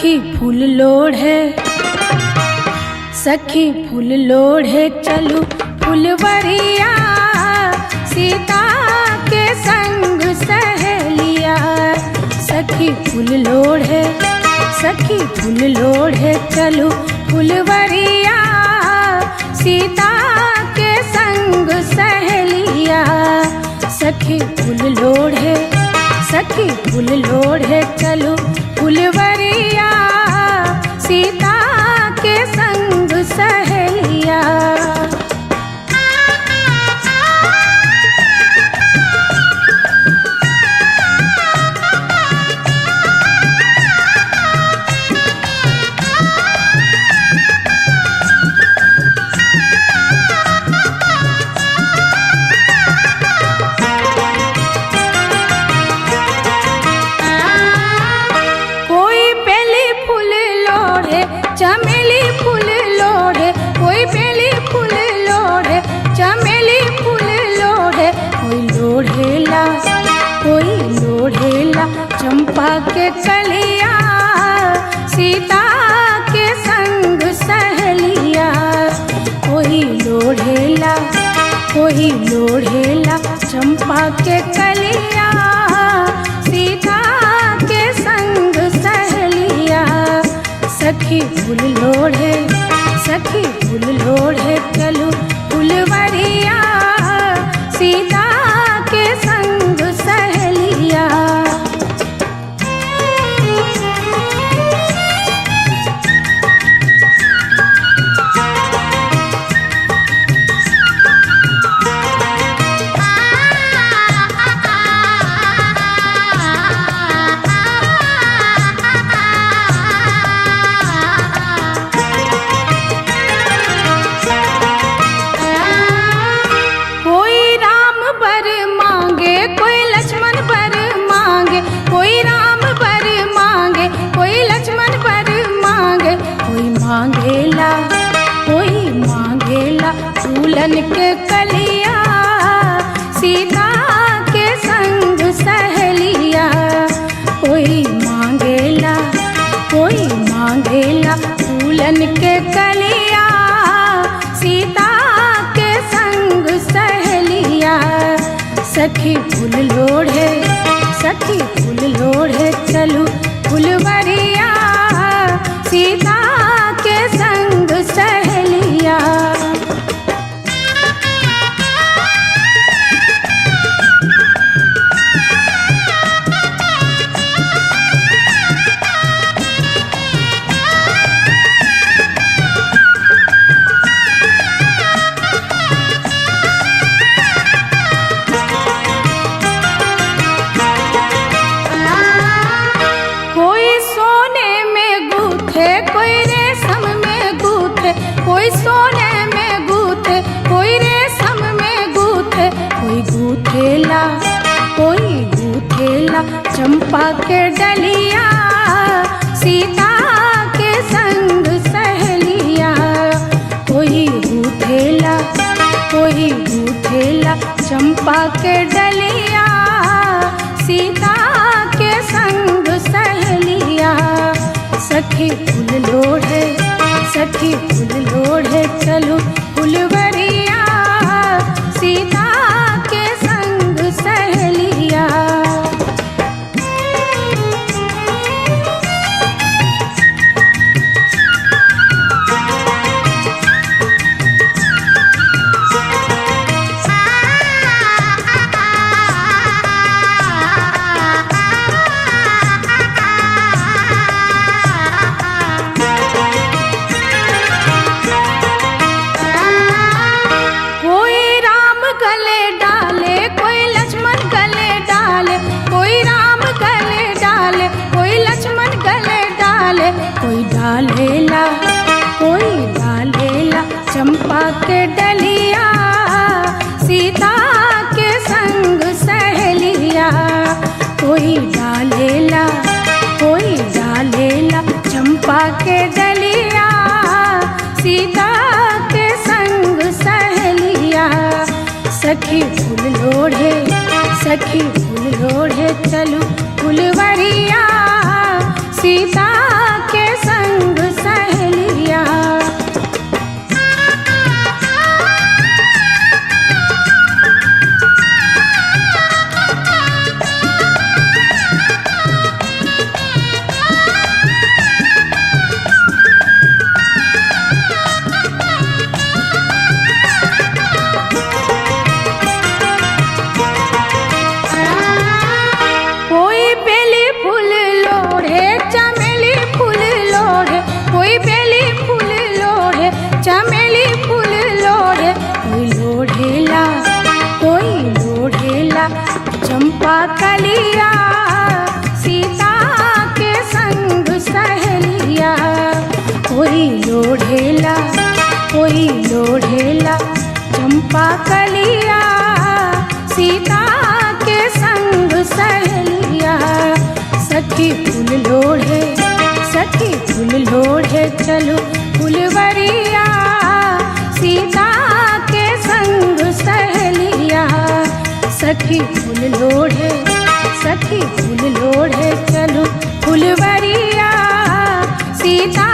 सखी फूल लोढ़े, सखी फूल लोढ़े चलू फुलवरिया, सीता के संग सहेलिया। सखी फूल लोढ़े, सखी फूल लोढ़े चलू फुलवरिया, सीता के संग सहेलिया। सखी फूल लोढ़े, सखी फूल लोढ़े चलू फुलवरिया, सीता के संग सहेलिया। चमेली फूल लोढ़े, कोई बेली फूल लोढ़े, चमेली फूल लोढ़े, कोई लोढ़ेला, कोई लोढ़ेला चंपा के कलिया, सीता के संग सहेलिया। कोई लोढ़ेला, कोई लोढ़ेला चंपा के कलिया, सीता के संग सहेलिया। सखी फूल लोढ़े, सखी फूल लोढ़े चलू फुलवरिया, सीता के संग सहेलिया। मांगेला, कोई मांगेला फूलन के कलिया, सीता के संग सहेलिया। कोई मांगेला, कोई मांगेला फूलन के कलिया, सीता के संग सहेलिया। सखी फूल लोढ़े, सखी फूल लोढ़े चलू फुलवरिया, सीता के संग सहेलिया। कोई सोने में गूथे, कोई रेशम में गूथे, कोई गूथेला, कोई गूथेला चंपा के डलिया, सीता के संग सहेलिया। कोई गूथेला, कोई गूथेला चंपा के डलिया, सीता के संग सहेलिया। सखी फूल लोढ़े, सखी फूल लोढ़े चलू फुलवरिया, सीता के संग सहेलिया। कोई डालेला, कोई डालेला चंपा के डलिया, सीता के संग सहेलिया। कोई डालेला, कोई डालेला चंपा के डलिया, सीता के संग सहेलिया। सखी फूल लोढ़े, सखी फूल लोढ़े चलू फुलवरिया, सीता के कोई लोढ़ेला चंपा कलिया, सीता के संग सहेलिया। सखी फूल लोढ़े चलो फुलवरिया, सीता के संग सहेलिया। सखी फूल लोढ़े चलो फुलवरिया, सीता